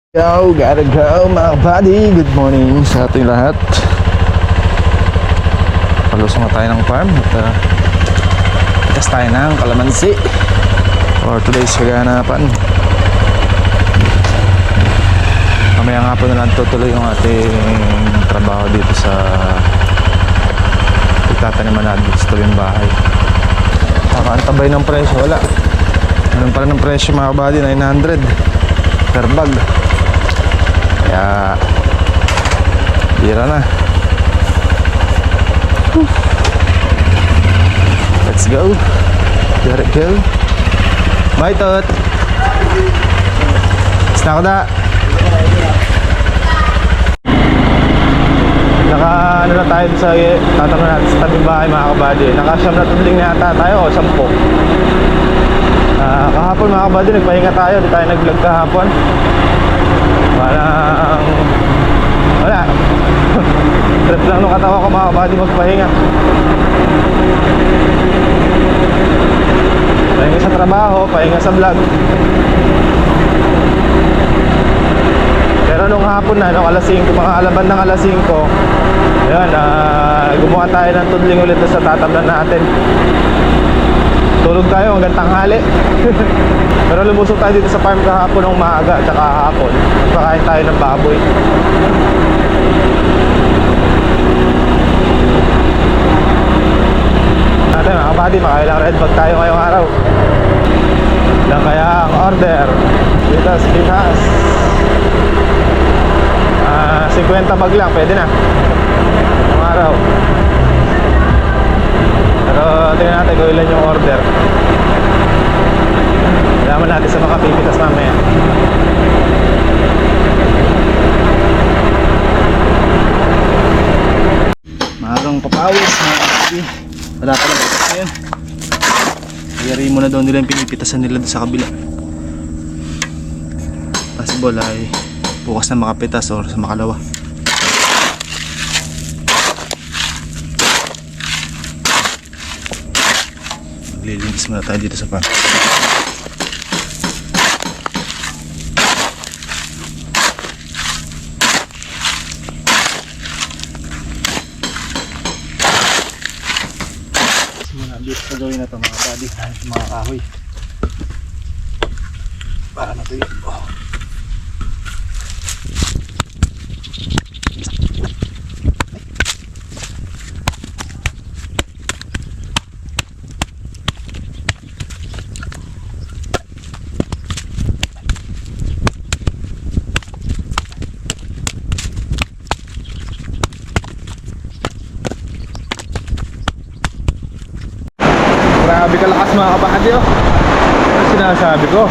Go, gotta go mga buddy. Good morning sa ating lahat. Palusong na tayo ng farm at itas tayo ng kalamansi for today's kaganapan. Mamaya nga po na lang tutuloy yung ating trabaho dito sa pagtataniman natin dito sa tabing bahay. Nakaantabay ng presyo, wala. Ganun pala ng presyo mga buddy, 900 per bag. Kaya bira na. Let's go. Get it, kill. Bye, Tot. Basta ko na. Ano na tayo sa tatanong natin sa tabing bahay mga kabady. Nakasyam na tudling na yata tayo o 10. Kahapon mga kabady nagpahinga tayo. Di tayo nag-vlog kahapon. Wala trip lang nung katawa ko mga kabady magpahinga. Pahinga sa trabaho, pahinga sa vlog. Pero nung hapon na, nung alas 5, mga alaban ng alas 5, ayun, gumawa tayo ng tudling ulit sa tatablan natin. Tulog tayo hanggang tanghali. Pero lumusok tayo dito sa farm kahapon ng maaga at saka hapon. Pakain tayo ng baboy. Natin mga kabady, makailang red bag tayo ngayong araw. Lang kaya ang order dito sa Pinas. 50 bag lang, pwede na ngayong araw. Pero tingnan natin kung ilan yung order. Alaman natin sa makapipitas mamaya. Maagang papawis mga kapatid. Wala pa lang pitas ngayon. Ayari mo na daw nila yung pinipitasan nila sa kabila. Possible ay bukas na makapitas or sa makalawa. Maglilinis muna tayo dito sa farm. Dito sa gawin na ito mga buddy, mga kahoy para natuyo. Grabe kalakas mga kabady oh. Ano sinasabi ko?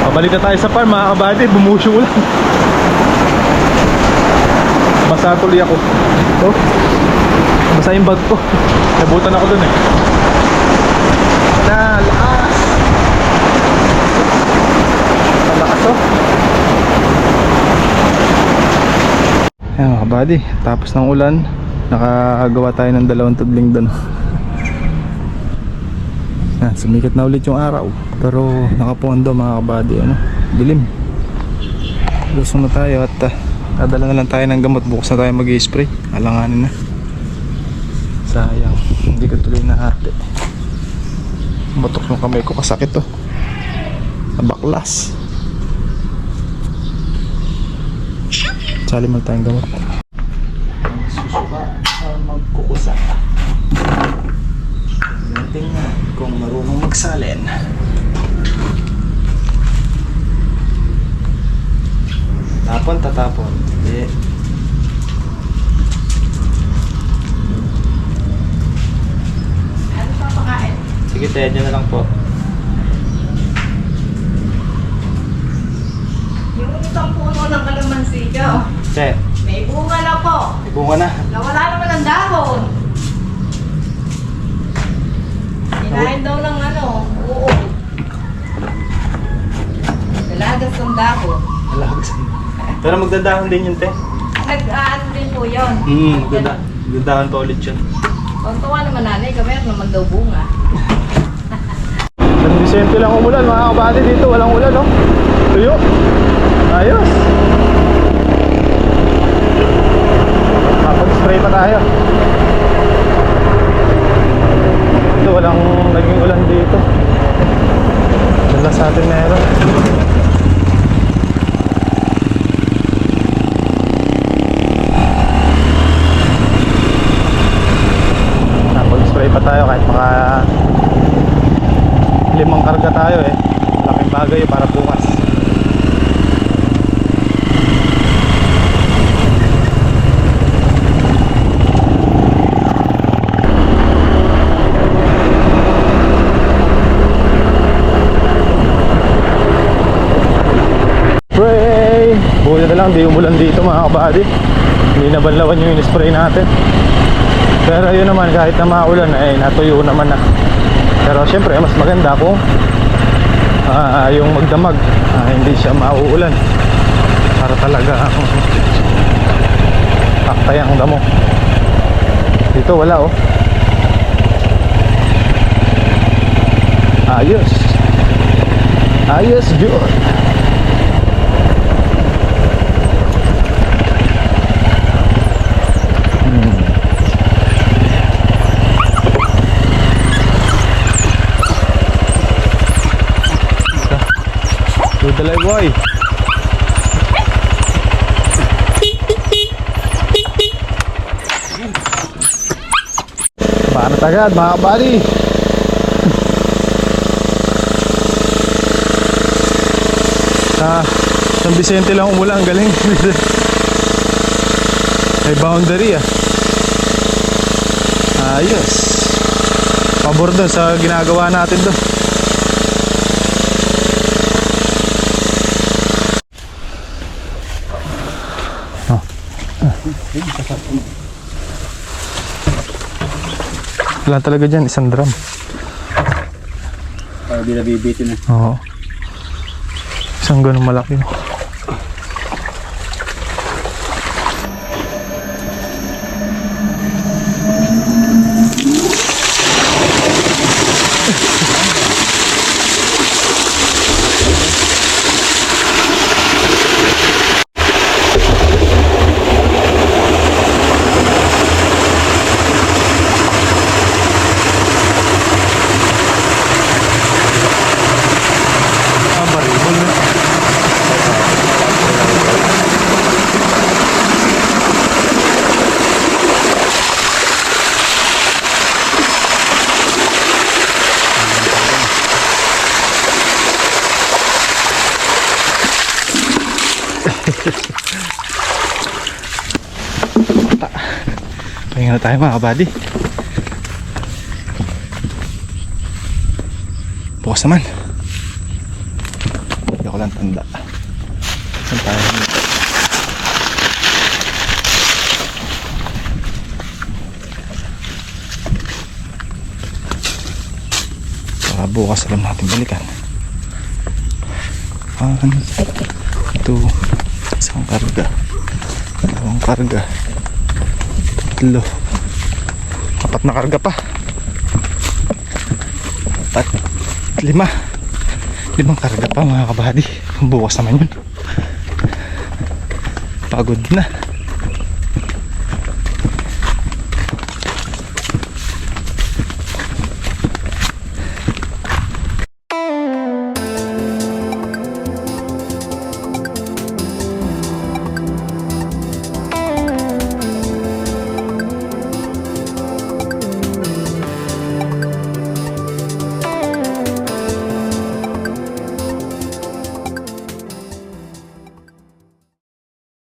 Pabalik na tayo sa farm mga kabady. Bumusyo lang. Basa tuloy ako. Ito. Basa yung bag ko. Nabutan ako dun eh. Lakas. Lakas oh. Ayan mga kabady, tapos ng ulan, nakagawa tayo ng 2 tudling dun. Sumikat na ulit yung araw. Pero nakapondo mga kabady, ano, dilim. Lusong na tayo at dadala na lang tayo ng gamot. Bukas na tayo mag-i-spray. Alanganin na. Sayang, hindi ko tuloy na hati. Batok yung kamay ko, kasakit to. Nabaklas. Sali mo tayong gamot. Susuka magkukusa. Tingnan kung marunong magsalin. Tapon, tatapon. Hindi. Ano pa pakain? Sige, tayo nyo na lang po. Yung isang puno ng kalamansi ko. Che, May bunga na po. may bunga na. Nawala naman ang dahon. Hinahin daw ng ano, oo. Dalagas ng dahon. Alagas. Pero magdadahon din yun, te. Nag-ano din po yun. Magdadahon pa ulit yun. Tuntua naman nanay, gamit naman daw bunga. San Vicente lang umulan mga kabady, dito walang ulan, no? Tuyo. Ayos. Kapag-spray pa tayo. Ito, walang naging ulan dito. Wala sa atin meron. Kapag-spray pa tayo kahit maka 5 karga tayo eh. Laking bagay para bukas. Spray! Buti na lang, di umulan dito mga kabady. Hindi nabanlawan yung in-spray natin. Pero yun naman, kahit na maulan, eh, natuyo naman na. Pero syempre, mas maganda kung yung magdamag, hindi siya mauulan. Para talaga paktay ang damo. Dito wala oh. Ayos. Ayos, good. Dalay boy. Banat agad mga kabady. San Vicente lang umulan, galing. May boundary ah. Ayos. Pabor doon sa ginagawa natin doon. Wala talaga dyan, isang drum. Para di nabibitin na. Oo. Isang ganun malaki. Pahinga na tayo mga kabady. Bukas naman. Hindi ako lang tanda. Saan tayo? Baka bukas alam natin balikan. Ito isang karga, dalawang karga, tatlo, 4 na karga pa, 4, 5 karga pa mga kabady. Bukas naman yun. Pagod na.